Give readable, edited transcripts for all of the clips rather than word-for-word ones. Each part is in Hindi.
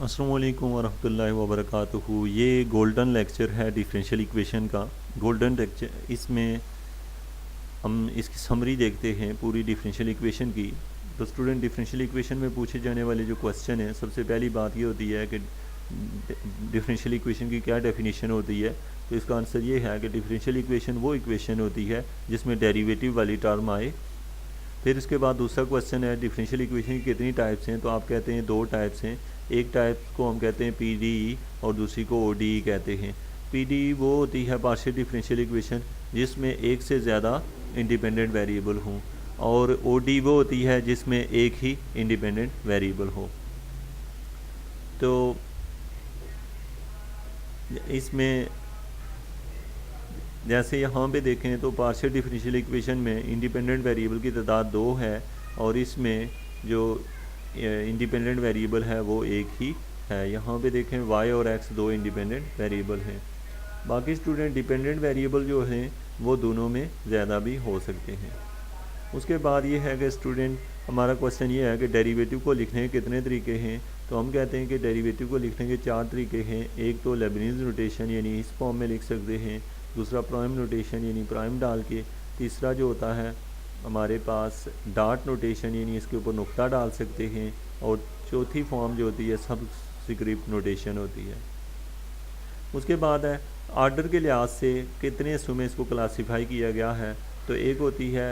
अस्सलाम वालेकुम वरहमतुल्लाहि वबरकातुहू। ये गोल्डन लेक्चर है डिफरेंशियल इक्वेशन का। गोल्डन लेक्चर, इसमें हम इसकी समरी देखते हैं पूरी डिफरेंशियल इक्वेशन की। तो स्टूडेंट, डिफरेंशियल इक्वेशन में पूछे जाने वाले जो क्वेश्चन हैं, सबसे पहली बात ये होती है कि डिफरेंशियल इक्वेशन की क्या डेफिनेशन होती है। तो इसका आंसर ये है कि डिफरेंशियल इक्वेशन वो इक्वेशन होती है जिसमें डेरिवेटिव वाली टर्म आए। फिर इसके बाद दूसरा क्वेश्चन है डिफरेंशियल इक्वेशन की कितनी टाइप्स हैं। तो आप कहते हैं दो टाइप्स हैं। एक टाइप को हम कहते हैं पीडीई और दूसरी को ओडीई कहते हैं। पीडीई वो होती है पार्शियल डिफरेंशियल इक्वेशन जिसमें एक से ज़्यादा इंडिपेंडेंट वेरिएबल हों, और ओडी वो होती है जिसमें एक ही इंडिपेंडेंट वेरिएबल हो। तो इसमें जैसे यहाँ पे देखें तो पार्शियल डिफरेंशियल इक्वेशन में इंडिपेंडेंट वेरिएबल की तादाद 2 है, और इसमें जो इंडिपेंडेंट वेरिएबल है वो एक ही है। यहाँ पे देखें y और x दो इंडिपेंडेंट वेरिएबल हैं। बाकी स्टूडेंट, डिपेंडेंट वेरिएबल जो हैं वो दोनों में ज़्यादा भी हो सकते हैं। उसके बाद ये है कि स्टूडेंट, हमारा क्वेश्चन ये है कि डेरिवेटिव को लिखने के कितने तरीके हैं। तो हम कहते हैं कि डेरिवेटिव को लिखने के 4 तरीके हैं। एक तो लेबनीज़ नोटेशन यानी इस फॉर्म में लिख सकते हैं, दूसरा प्राइम नोटेशन यानी प्राइम डाल के, तीसरा जो होता है हमारे पास डॉट नोटेशन यानी इसके ऊपर नुक्ता डाल सकते हैं, और चौथी फॉर्म जो होती है सबस्क्रिप्ट नोटेशन होती है। उसके बाद है आर्डर के लिहाज से कितने हिस्सों में इसको क्लासीफाई किया गया है। तो एक होती है,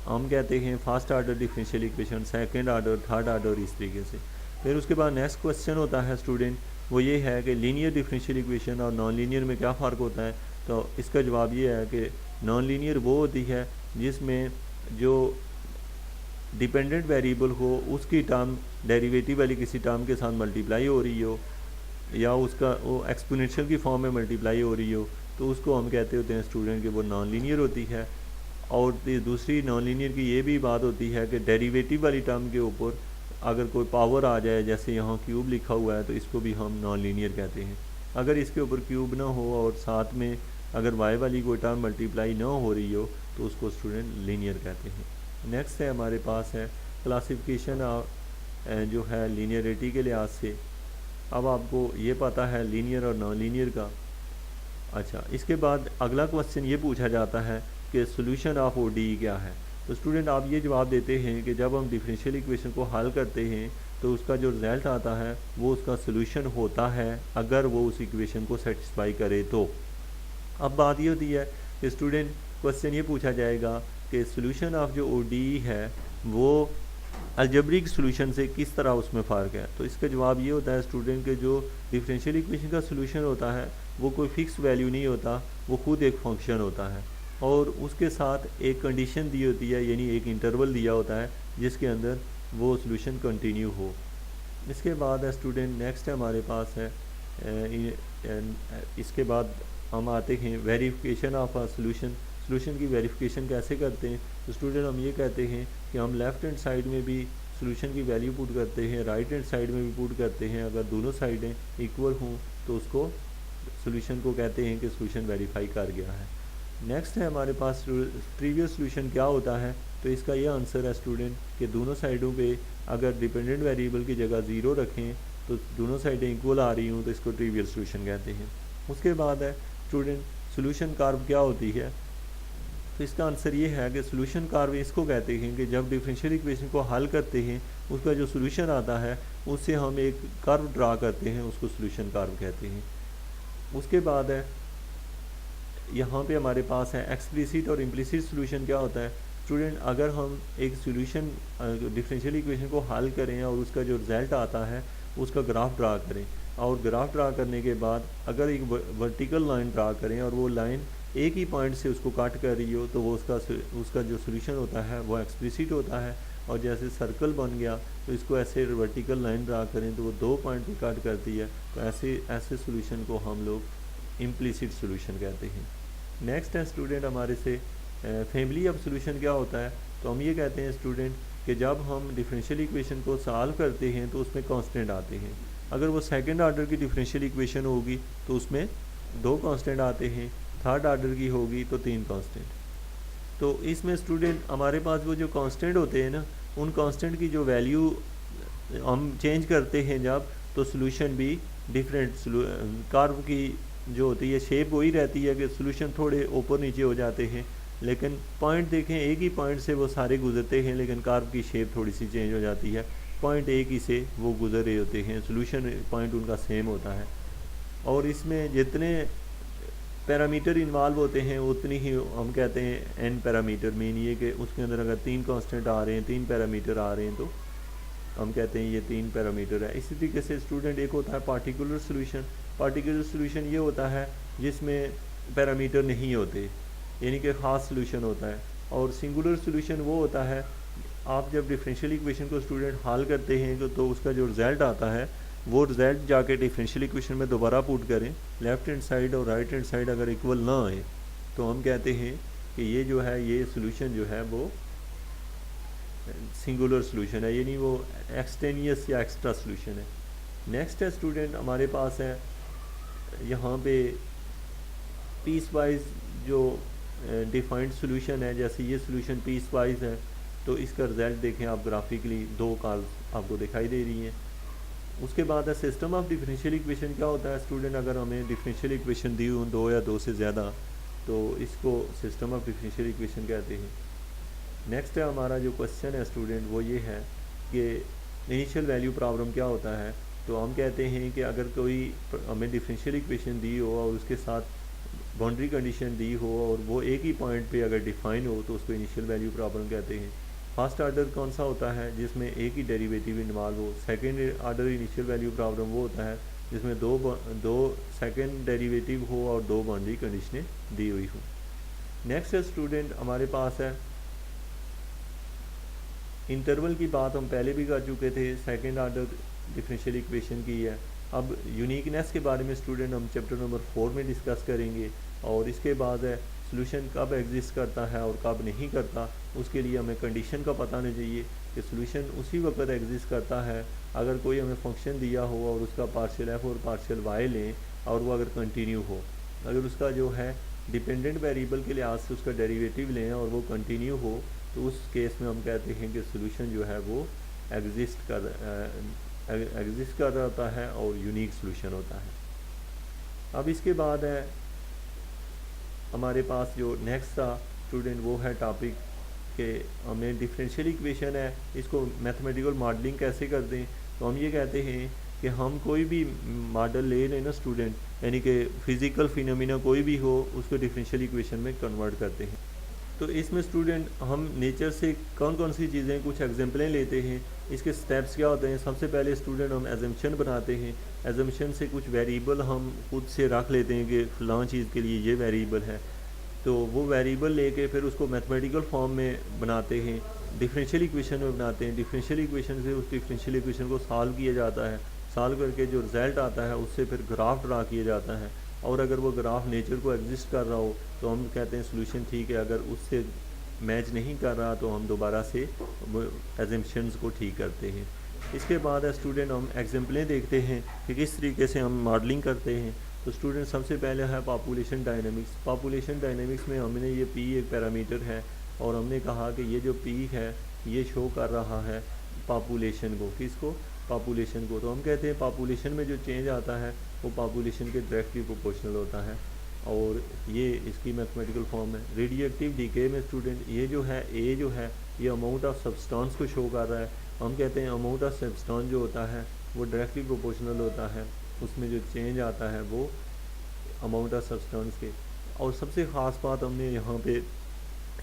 हम कहते हैं first order differential equation, second order, third order, इस तरीके से। फिर उसके बाद नेक्स्ट क्वेश्चन होता है स्टूडेंट, वो ये है कि लीनियर डिफरेंशियल इक्वेशन और नॉन लीनियर में क्या फ़र्क होता है। तो इसका जवाब ये है कि नॉन लीनियर वो होती है जिसमें जो डिपेंडेंट वेरिएबल हो उसकी टर्म डेरिवेटिव वाली किसी टर्म के साथ मल्टीप्लाई हो रही हो, या उसका वो एक्सपोनेंशियल की फॉर्म में मल्टीप्लाई हो रही हो, तो उसको हम कहते होते हैं स्टूडेंट कि वो नॉन लीनियर होती है। और दूसरी नॉन लीनियर की ये भी बात होती है कि डेरिवेटिव वाली टर्म के ऊपर अगर कोई पावर आ जाए, जैसे यहाँ क्यूब लिखा हुआ है, तो इसको भी हम नॉन लीनियर कहते हैं। अगर इसके ऊपर क्यूब ना हो और साथ में अगर वाई वाली कोई टर्म मल्टीप्लाई ना हो रही हो, तो उसको स्टूडेंट लीनियर कहते हैं। नेक्स्ट है हमारे पास है क्लासिफिकेशन जो है लीनियरिटी के लिहाज से। अब आपको ये पता है लीनियर और नॉन लीनियर का। अच्छा, इसके बाद अगला क्वेश्चन ये पूछा जाता है कि सोल्यूशन ऑफ ओडी क्या है। तो स्टूडेंट, आप ये जवाब देते हैं कि जब हम डिफरेंशियल इक्वेशन को हल करते हैं तो उसका जो रिज़ल्ट आता है वो उसका सोल्यूशन होता है, अगर वो उस इक्वेशन को सेटिस्फाई करे तो। अब बात ये होती है कि स्टूडेंट, क्वेश्चन ये पूछा जाएगा कि सोल्यूशन ऑफ जो ओडी है वो अलजेब्रिक सोल्यूशन से किस तरह उसमें फ़र्क है। तो इसका जवाब ये होता है स्टूडेंट के जो डिफरेंशियल इक्वेशन का सोल्यूशन होता है वो कोई फ़िक्स वैल्यू नहीं होता, वो खुद एक फंक्शन होता है, और उसके साथ एक कंडीशन दी होती है, यानी एक इंटरवल दिया होता है जिसके अंदर वो सोल्यूशन कंटिन्यू हो। इसके बाद है स्टूडेंट, नेक्स्ट है हमारे पास है इसके बाद हम आते हैं verification of a solution. Solution की वेरिफिकेशन कैसे करते हैं। तो स्टूडेंट, हम ये कहते हैं कि हम लेफ़्ट हैंड साइड में भी सोल्यूशन की वैल्यू पुट करते हैं, राइट हैंड साइड में भी पुट करते हैं। अगर दोनों साइडें इक्वल हों तो उसको सोल्यूशन को कहते हैं कि सोल्यूशन वेरीफाई कर गया है। नेक्स्ट है हमारे पास प्रीवियस सोल्यूशन क्या होता है। तो इसका ये आंसर है स्टूडेंट कि दोनों साइडों पे अगर डिपेंडेंट वेरिएबल की जगह ज़ीरो रखें तो दोनों साइडें इक्वल आ रही हूँ तो इसको ट्रिवियल सोल्यूशन कहते हैं। उसके बाद है स्टूडेंट, सोल्यूशन कर्व क्या होती है। तो इसका आंसर ये है कि सोल्यूशन कर्व इसको कहते हैं कि जब डिफरेंशियल इक्वेशन को हल करते हैं उसका जो सोल्यूशन आता है उससे हम एक कर्व ड्रा करते हैं, उसको सोल्यूशन कर्व कहते हैं। उसके बाद है यहाँ पे हमारे पास है एक्सप्लिसिट और इम्प्लिसिट सोल्यूशन क्या होता है। स्टूडेंट, अगर हम एक सोल्यूशन डिफरेंशियल इक्वेशन को हल करें और उसका जो रिज़ल्ट आता है उसका ग्राफ ड्रा करें, और ग्राफ ड्रा करने के बाद अगर एक वर्टिकल लाइन ड्रा करें और वो लाइन एक ही पॉइंट से उसको काट कर रही हो, तो वो उसका जो सोल्यूशन होता है वो एक्सप्लिसिट होता है। और जैसे सर्कल बन गया तो इसको ऐसे वर्टिकल लाइन ड्रा करें तो वो 2 पॉइंट पे काट करती है, तो ऐसे सोल्यूशन को हम लोग इम्प्लिसिट सोल्यूशन कहते हैं। नेक्स्ट है स्टूडेंट हमारे से फैमिली ऑफ सोल्यूशन क्या होता है। तो हम ये कहते हैं स्टूडेंट कि जब हम डिफरेंशियल इक्वेशन को सॉल्व करते हैं तो उसमें कांस्टेंट आते हैं। अगर वो सेकंड ऑर्डर की डिफरेंशियल इक्वेशन होगी तो उसमें 2 कांस्टेंट आते हैं, थर्ड ऑर्डर की होगी तो 3 कांस्टेंट। तो इसमें स्टूडेंट हमारे पास वो जो कांस्टेंट होते हैं ना, उन कांस्टेंट की जो वैल्यू हम चेंज करते हैं जब, तो सोल्यूशन भी डिफरेंट, कर्व की जो होती है शेप वही रहती है कि सोल्यूशन थोड़े ऊपर नीचे हो जाते हैं, लेकिन पॉइंट देखें एक ही पॉइंट से वो सारे गुजरते हैं, लेकिन कर्व की शेप थोड़ी सी चेंज हो जाती है, पॉइंट एक ही से वो गुजर रहे होते हैं, सोल्यूशन पॉइंट उनका सेम होता है। और इसमें जितने पैरामीटर इन्वॉल्व होते हैं उतनी ही हम कहते हैं एन पैरामीटर, मीन ये कि उसके अंदर अगर 3 कांस्टेंट आ रहे हैं, 3 पैरामीटर आ रहे हैं, तो हम कहते हैं ये 3 पैरामीटर है। इसी तरीके से स्टूडेंट एक होता है पार्टिकुलर सोल्यूशन। पार्टिकुलर सोल्यूशन ये होता है जिसमें पैरामीटर नहीं होते, यानी कि ख़ास सोल्यूशन होता है। और सिंगुलर सोल्यूशन वो होता है, आप जब डिफरेंशियल इक्वेशन को स्टूडेंट हल करते हैं तो उसका जो रिज़ल्ट आता है वो रिज़ल्ट जाके डिफरेंशियल इक्वेशन में दोबारा पुट करें, लेफ़्ट हैंड साइड और राइट हैंड साइड अगर इक्वल ना आए तो हम कहते हैं कि ये जो है ये सोल्यूशन जो है वो सिंगुलर सोल्यूशन है, यानी वो एक्सटेनियस या एक्स्ट्रा सोल्यूशन है। नेक्स्ट है स्टूडेंट हमारे पास है यहाँ पे पीस वाइज जो डिफाइंड सोल्यूशन है, जैसे ये सोल्यूशन पीस वाइज है तो इसका रिज़ल्ट देखें आप ग्राफिकली, 2 कर्व्स आपको दिखाई दे रही हैं। उसके बाद है सिस्टम ऑफ डिफरेंशियल इक्वेशन। क्या होता है स्टूडेंट, अगर हमें डिफरेंशियल इक्वेशन दी हो 2 या 2 से ज़्यादा तो इसको सिस्टम ऑफ डिफरेंशियल इक्वेशन कहते हैं। नेक्स्ट है हमारा जो क्वेश्चन है स्टूडेंट वो ये है कि इनिशियल वैल्यू प्रॉब्लम क्या होता है। तो हम कहते हैं कि अगर कोई हमें डिफरेंशियल इक्वेशन दी हो और उसके साथ बाउंड्री कंडीशन दी हो और वो एक ही पॉइंट पे अगर डिफाइन हो तो उसको इनिशियल वैल्यू प्रॉब्लम कहते हैं। फर्स्ट आर्डर कौन सा होता है, जिसमें एक ही डेरिवेटिव इन्वॉल्व हो। Second order initial value problem वो होता है जिसमें दो सेकंड डेरिवेटिव हो और 2 बाउंड्री कंडीशनें दी हुई हो। नेक्स्ट है स्टूडेंट हमारे पास है इंटरवल की बात हम पहले भी कर चुके थे, सेकंड आर्डर डिफरेंशियल इक्वेशन की है। अब यूनिकनेस के बारे में स्टूडेंट हम चैप्टर नंबर 4 में डिस्कस करेंगे। और इसके बाद है सोल्यूशन कब एग्जिस्ट करता है और कब नहीं करता, उसके लिए हमें कंडीशन का पता होना चाहिए कि सोल्यूशन उसी वक्त एग्जिस्ट करता है अगर कोई हमें फंक्शन दिया हो और उसका पार्शियल एफ और पार्शियल वाई लें और वो अगर कंटिन्यू हो। अगर उसका जो है डिपेंडेंट वेरिएबल के लिहाज से उसका डेरिवेटिव लें और वो कंटिन्यू हो तो उस केस में हम कहते हैं कि सोल्यूशन जो है वो एग्जिस्ट कर रहा है और यूनिक सोल्यूशन होता है। अब इसके बाद है हमारे पास जो नेक्स्ट था स्टूडेंट वो है टॉपिक कि हमें डिफरेंशियल इक्वेशन है इसको मैथमेटिकल मॉडलिंग कैसे कर दें। तो हम ये कहते हैं कि हम कोई भी मॉडल ले लें ना स्टूडेंट, यानी कि फ़िज़िकल फिनोमिना कोई भी हो उसको डिफरेंशियल इक्वेशन में कन्वर्ट करते हैं। तो इसमें स्टूडेंट हम नेचर से कौन कौन सी चीज़ें कुछ एग्जांपलें लेते हैं, इसके स्टेप्स क्या होते हैं। सबसे पहले स्टूडेंट हम एजम्पशन बनाते हैं, एजम्पशन से कुछ वेरिएबल हम खुद से रख लेते हैं कि फ़लाँ चीज़ के लिए ये वेरिएबल है, तो वो वेरिएबल लेके फिर उसको मैथमेटिकल फॉर्म में बनाते हैं, डिफरेंशियल इक्वेशन में बनाते हैं। डिफरेंशियल इक्वेशन से उस डिफरेंशियल इक्वेशन को सॉल्व किया जाता है, सॉल्व करके जो रिज़ल्ट आता है उससे फिर ग्राफ ड्रा किया जाता है। और अगर वो ग्राफ नेचर को एग्जिस्ट कर रहा हो तो हम कहते हैं सोल्यूशन ठीक है, अगर उससे मैच नहीं कर रहा तो हम दोबारा से एजम्पशंस को ठीक करते हैं। इसके बाद स्टूडेंट हम एग्जांपलें देखते हैं कि किस तरीके से हम मॉडलिंग करते हैं। तो स्टूडेंट सबसे पहले है पॉपुलेशन डायनेमिक्स। पॉपुलेशन डायनेमिक्स में हमने ये पी एक पैरामीटर है और हमने कहा कि ये जो पी है ये शो कर रहा है पॉपुलेशन को, किसको, पॉपुलेशन को। तो हम कहते हैं पॉपुलेशन में जो चेंज आता है वो पॉपुलेशन के डायरेक्टली प्रोपोर्शनल होता है और ये इसकी मैथमेटिकल फॉर्म है। रेडियोएक्टिव डीके में स्टूडेंट ये जो है ए जो है ये अमाउंट ऑफ सब्सटेंस को शो कर रहा है। हम कहते हैं अमाउंट ऑफ सब्सटेंस जो होता है वो डायरेक्टली प्रोपोर्शनल होता है, उसमें जो चेंज आता है वो अमाउंट ऑफ सब्सटेंस के। और सबसे ख़ास बात हमने यहाँ पे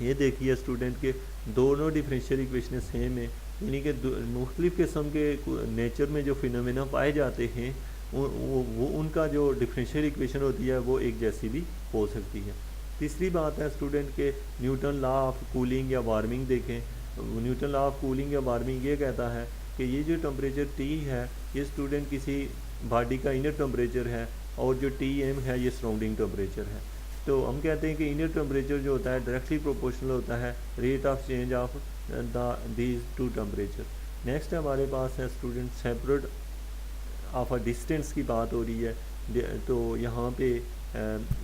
ये देखी है स्टूडेंट के दोनों डिफरेंशियल इक्वेशन सेम है, यानी कि मुख्तलिफ़ किस्म के नेचर में जो फिनोमेना पाए जाते हैं वो उनका जो डिफरेंशियल इक्वेशन होती है वो एक जैसी भी हो सकती है। तीसरी बात है स्टूडेंट के न्यूटन लॉ ऑफ कूलिंग या वार्मिंग देखें। न्यूटन लॉ ऑफ कूलिंग या वार्मिंग ये कहता है कि ये जो टेम्परेचर टी है ये स्टूडेंट किसी बॉडी का इनर टेम्परेचर है और जो टी एम है ये सराउंडिंग टेम्परेचर है। तो हम कहते हैं कि इनर टेम्परेचर जो होता है डायरेक्टली प्रोपोर्शनल होता है rate of change of these two temperature. Next हमारे पास है student separate of a distance की बात हो रही है। तो यहाँ पे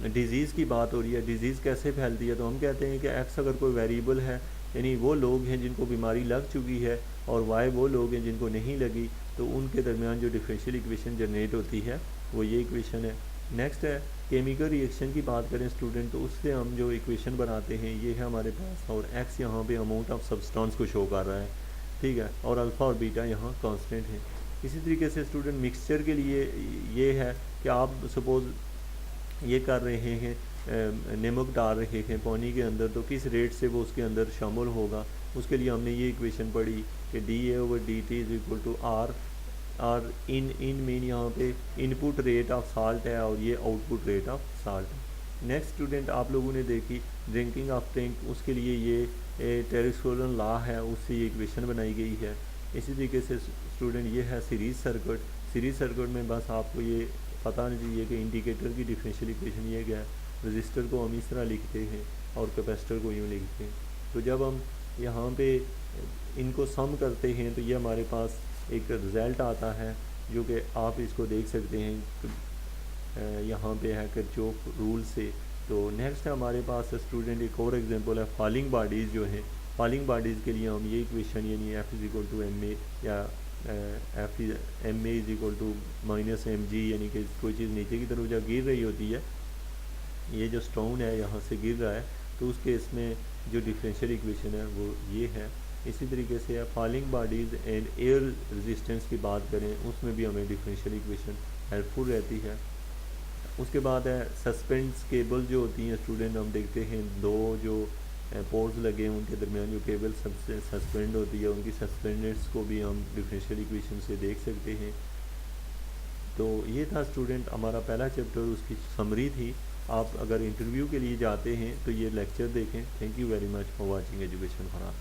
डिज़ीज़ की बात हो रही है, डिज़ीज़ कैसे फैलती है। तो हम कहते हैं कि एक्स अगर कोई वेरिएबल है यानी वो लोग हैं जिनको बीमारी लग चुकी है और वाई वो लोग हैं जिनको नहीं लगी, तो उनके दरमियान जो डिफरेंशियल इक्वेशन जनरेट होती है वो ये इक्वेशन है। नेक्स्ट है केमिकल रिएक्शन की बात करें स्टूडेंट, तो उससे हम जो इक्वेशन बनाते हैं ये है हमारे पास, और एक्स यहाँ पे अमाउंट ऑफ सब्सटेंस को शो कर रहा है, ठीक है, और अल्फ़ा और बीटा यहाँ कांस्टेंट है। इसी तरीके से स्टूडेंट मिक्सचर के लिए ये है कि आप सपोज़ ये कर रहे हैं, नमक डाल रहे हैं पानी के अंदर, तो किस रेट से वो उसके अंदर शामिल होगा, उसके लिए हमने ये इक्वेशन पढ़ी कि dA/dt is equal to R in mean यहाँ पे इनपुट रेट ऑफ साल्ट है और ये आउटपुट रेट ऑफ साल्ट है। नेक्स्ट स्टूडेंट आप लोगों ने देखी ड्रिंकिंग ऑफ टैंक, उसके लिए ये टेरेस्कोलन लॉ है, उससे ये इक्वेशन बनाई गई है। इसी तरीके से स्टूडेंट ये है सीरीज़ सर्किट। सीरीज़ सर्किट में बस आपको ये पता नहीं चाहिए कि इंडिकेटर की डिफरेंशियल इक्वेशन ये क्या है। रजिस्टर को हम इस तरह लिखते हैं और कैपेसिटर को यूँ लिखते हैं। तो जब हम यहाँ पे इनको सम करते हैं तो ये हमारे पास एक रिज़ल्ट आता है, जो कि आप इसको देख सकते हैं यहाँ पे है किरचॉफ रूल से। तो नेक्स्ट है हमारे पास स्टूडेंट एक और एग्जांपल है फॉलिंग बॉडीज़ जो हैं। फॉलिंग बॉडीज़ के लिए हम ये इक्वेशन यानी F is equal to M A या F M A is equal to minus M G, यानी कि कोई चीज़ नीचे की तरफ जब गिर रही होती है, ये जो स्टोन है यहाँ से गिर रहा है, तो उस केस में जो डिफरेंशियल इक्वेशन है वो ये है। इसी तरीके से falling bodies and air resistance की बात करें, उसमें भी हमें डिफरेंशियल इक्वेशन हेल्पफुल रहती है। उसके बाद है सस्पेंस केबल जो होती हैं स्टूडेंट, हम देखते हैं दो जो पोल्स लगे हैं उनके दरमियान जो केबल सबसे सस्पेंड होती है, उनकी सस्पेंडेड्स को भी हम डिफरेंशियल इक्वेशन से देख सकते हैं। तो ये था स्टूडेंट हमारा पहला चैप्टर, उसकी समरी थी। आप अगर इंटरव्यू के लिए जाते हैं तो ये लेक्चर देखें। Thank you very much for watching education for all.